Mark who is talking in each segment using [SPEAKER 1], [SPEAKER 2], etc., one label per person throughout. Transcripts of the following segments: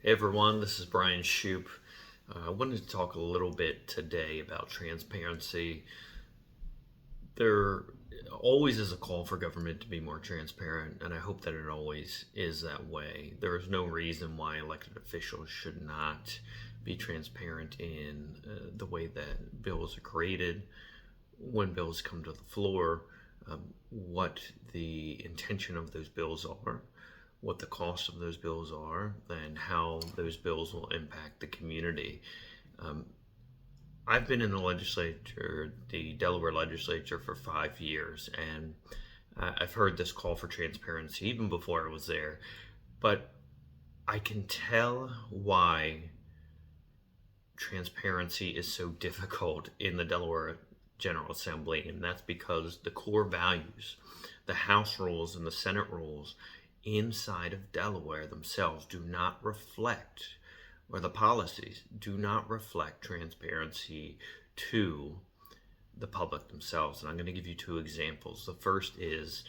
[SPEAKER 1] Hey everyone, this is Brian Shoup. I wanted to talk a little bit today about transparency. There always is a call for government to be more transparent, and I hope that it always is that way. There is no reason why elected officials should not be transparent in the way that bills are created, when bills come to the floor, what the intention of those bills are, what the cost of those bills are, and how those bills will impact the community. Um, I've been in the legislature, the Delaware legislature, for 5 years, and I've heard this call for transparency even before I was there. But I can tell why transparency is so difficult in the Delaware General Assembly, and that's because the core values, the House rules and the Senate rules inside of Delaware themselves do not reflect, or the policies do not reflect transparency to the public themselves. And I'm going to give you two examples. The first is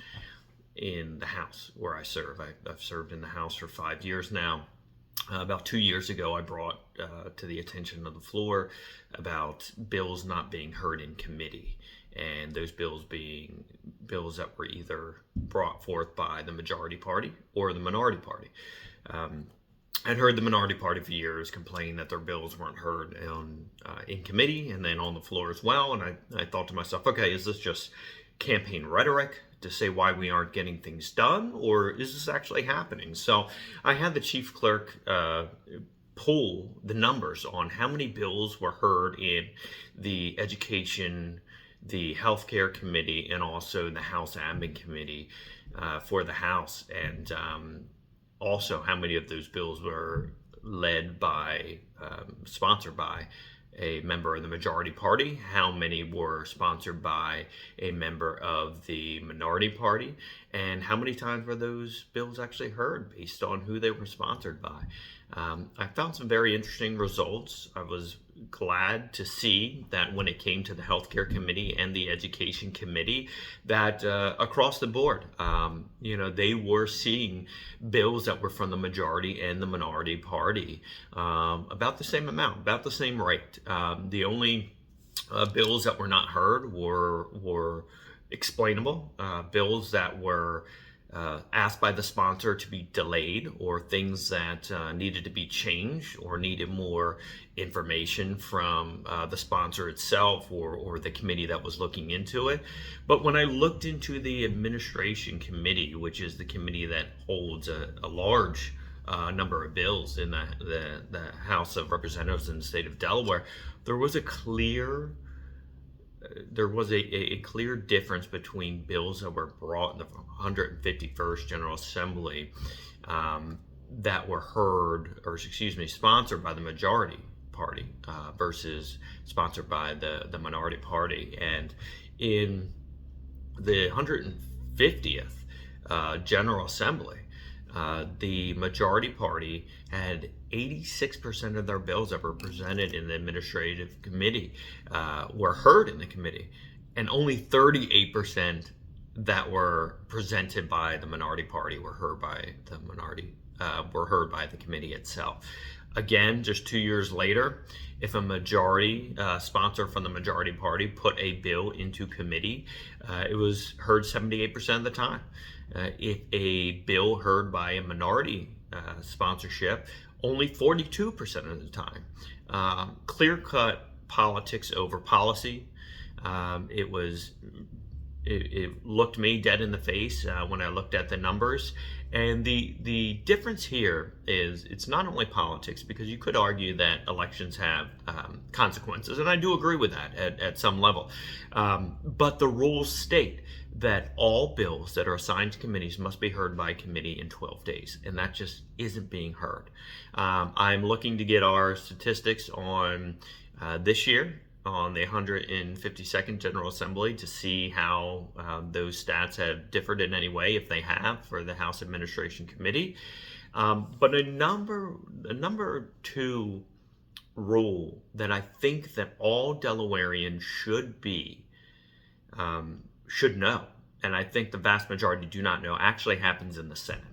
[SPEAKER 1] in the House where I serve. I've served in the House for 5 years now. About 2 years ago, I brought to the attention of the floor about bills not being heard in committee, and those bills being bills that were either brought forth by the majority party or the minority party. I'd heard the minority party for years complain that their bills weren't heard in committee and then on the floor as well. And I thought to myself, okay, is this just campaign rhetoric to say why we aren't getting things done, or is this actually happening? So I had the chief clerk pull the numbers on how many bills were heard in the education, the healthcare committee, and also the House Admin Committee for the House, and also how many of those bills were led by, sponsored by a member of the majority party, how many were sponsored by a member of the minority party, and how many times were those bills actually heard based on who they were sponsored by. I found some very interesting results. I was glad to see that when it came to the healthcare committee and the education committee, that across the board, they were seeing bills that were from the majority and the minority party about the same amount, about the same rate. The only bills that were not heard were explainable, bills that were asked by the sponsor to be delayed, or things that needed to be changed or needed more information from the sponsor itself or the committee that was looking into it. But when I looked into the administration committee, which is the committee that holds a large number of bills in the House of Representatives in the state of Delaware, there was a clear difference between bills that were brought in the 151st General Assembly that were sponsored by the majority party versus sponsored by the minority party. And in the 150th General Assembly, the majority party had 86% of their bills that were presented in the administrative committee were heard in the committee, and only 38% that were presented by the minority party were heard by the committee itself. Again, just 2 years later, if a majority sponsor from the majority party put a bill into committee, it was heard 78% of the time. If a bill heard by a minority sponsorship, only 42% of the time. Clear-cut politics over policy. It looked me dead in the face when I looked at the numbers. And the difference here is it's not only politics, because you could argue that elections have consequences, and I do agree with that at some level. But the rules state that all bills that are assigned to committees must be heard by committee in 12 days, and that just isn't being heard. I'm looking to get our statistics on this year, on the 152nd General Assembly, to see how those stats have differed in any way, if they have, for the House Administration Committee. But a number two rule that I think that all Delawareans should know, and I think the vast majority do not know, actually happens in the Senate.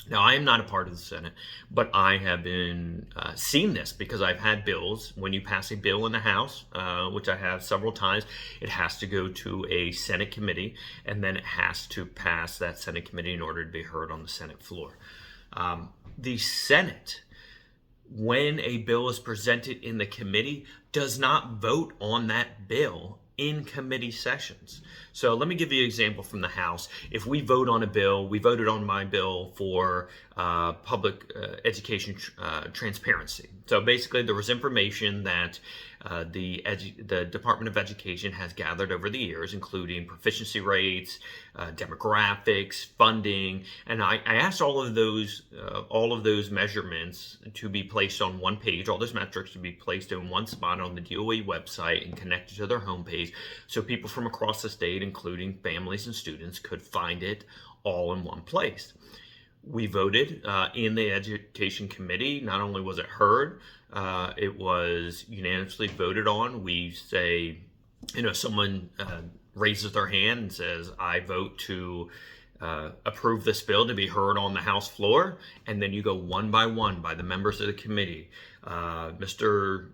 [SPEAKER 1] Now, I am not a part of the Senate, but I have been seen this because I've had bills. When you pass a bill in the House, which I have several times, it has to go to a Senate committee, and then it has to pass that Senate committee in order to be heard on the Senate floor. The Senate, when a bill is presented in the committee, does not vote on that bill in committee sessions. So let me give you an example from the House. If we vote on a bill, we voted on my bill for public education transparency. So basically, there was information that the Department of Education has gathered over the years, including proficiency rates, demographics, funding, and I asked all of those measurements to be placed on one page. All those metrics to be placed in one spot on the DOE website and connected to their homepage, so people from across the state, including families and students, could find it all in one place. We voted in the Education Committee. Not only was it heard, it was unanimously voted on. We say, someone raises their hand and says, I vote to approve this bill to be heard on the House floor. And then you go one by the members of the committee. Mr.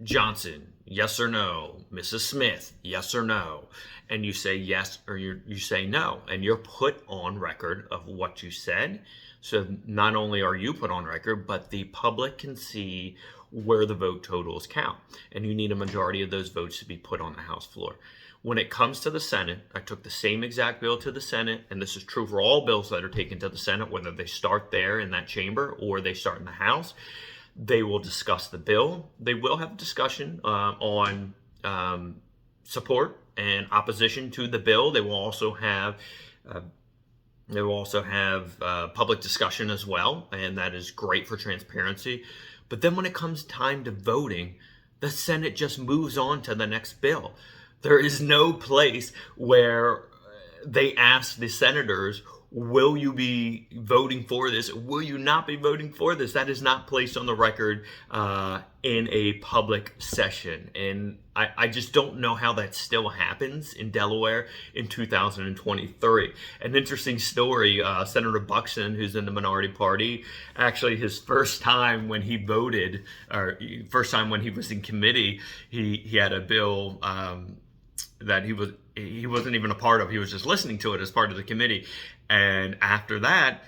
[SPEAKER 1] Johnson, yes or no. Mrs. Smith, yes or no. And you say yes or you say no. And you're put on record of what you said. So not only are you put on record, but the public can see where the vote totals count. And you need a majority of those votes to be put on the House floor. When it comes to the Senate, I took the same exact bill to the Senate, and this is true for all bills that are taken to the Senate, whether they start there in that chamber or they start in the House. They will discuss the bill. They will have a discussion on support and opposition to the bill. They will also have public discussion as well, and that is great for transparency. But then when it comes time to voting, the Senate just moves on to the next bill. There is no place where they ask the senators, will you be voting for this? Will you not be voting for this? That is not placed on the record in a public session. And I just don't know how that still happens in Delaware in 2023. An interesting story, Senator Buxton, who's in the minority party, actually his first time when he voted, or first time when he was in committee, he had a bill that he wasn't even a part of. He was just listening to it as part of the committee. And after that,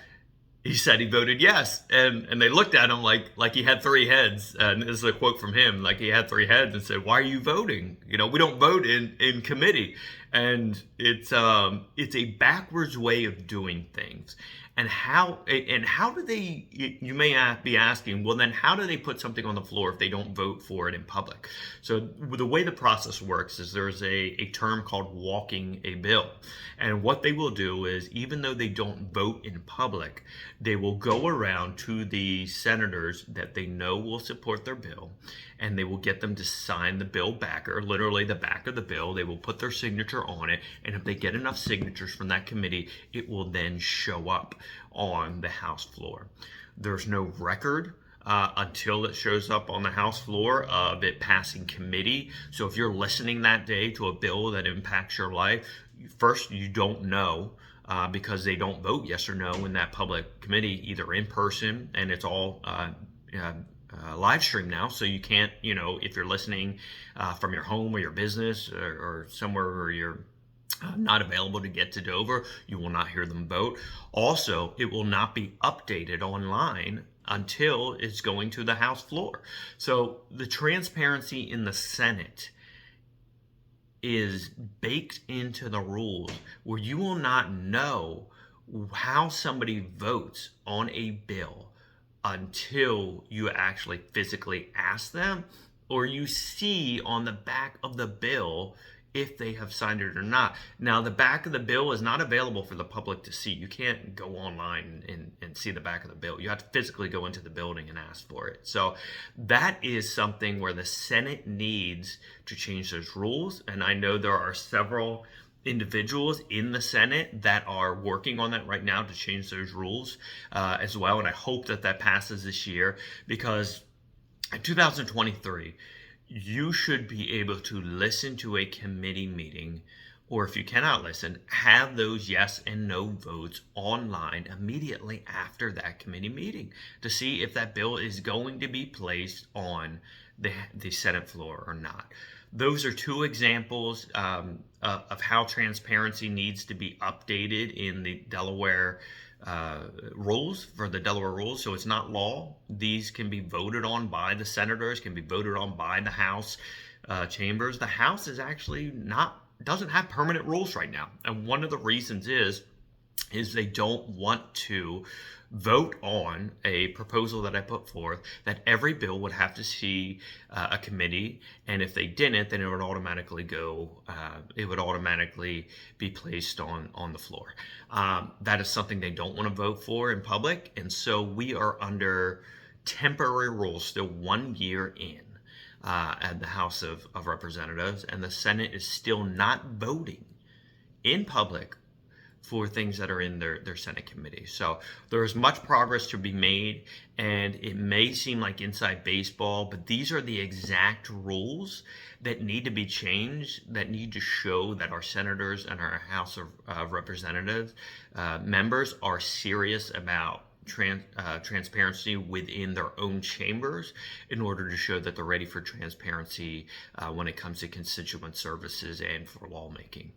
[SPEAKER 1] he said he voted yes. And they looked at him like he had three heads. And this is a quote from him, like he had three heads, and said, why are you voting? We don't vote in committee. And it's a backwards way of doing things. And how do they, you may be asking, well, then how do they put something on the floor if they don't vote for it in public? So the way the process works is there's a term called walking a bill. And what they will do is, even though they don't vote in public, they will go around to the senators that they know will support their bill, and they will get them to sign the bill backer, literally the back of the bill. They will put their signature on it, and if they get enough signatures from that committee, it will then show up on the House floor. There's no record until it shows up on the House floor of it passing committee. So if you're listening that day to a bill that impacts your life, first, you don't know because they don't vote yes or no in that public committee, either in person, and it's all live stream now, so you can't, if you're listening from your home or your business or somewhere where you're not available to get to Dover, you will not hear them vote. Also, it will not be updated online until it's going to the House floor. So the transparency in the Senate is baked into the rules, where you will not know how somebody votes on a bill until you actually physically ask them, or you see on the back of the bill if they have signed it or not. Now, the back of the bill is not available for the public to see. You can't go online and see the back of the bill. You have to physically go into the building and ask for it. So that is something where the Senate needs to change those rules. And I know there are several individuals in the Senate that are working on that right now to change those rules as well. And I hope that passes this year, because in 2023, you should be able to listen to a committee meeting or if you cannot listen, have those yes and no votes online immediately after that committee meeting to see if that bill is going to be placed on the Senate floor or not. Those are two examples of how transparency needs to be updated in the Delaware rules, for the Delaware rules. So it's not law. These can be voted on by the senators, can be voted on by the House chambers. The House is actually doesn't have permanent rules right now, and one of the reasons is they don't want to vote on a proposal that I put forth that every bill would have to see a committee, and if they didn't, then it would automatically be placed on the floor. That is something they don't want to vote for in public, and so we are under temporary rules, still 1 year in. At the House of Representatives, and the Senate is still not voting in public for things that are in their Senate committee. So there is much progress to be made, and it may seem like inside baseball, but these are the exact rules that need to be changed, that need to show that our senators and our House of Representatives members are serious about transparency within their own chambers, in order to show that they're ready for transparency when it comes to constituent services and for lawmaking.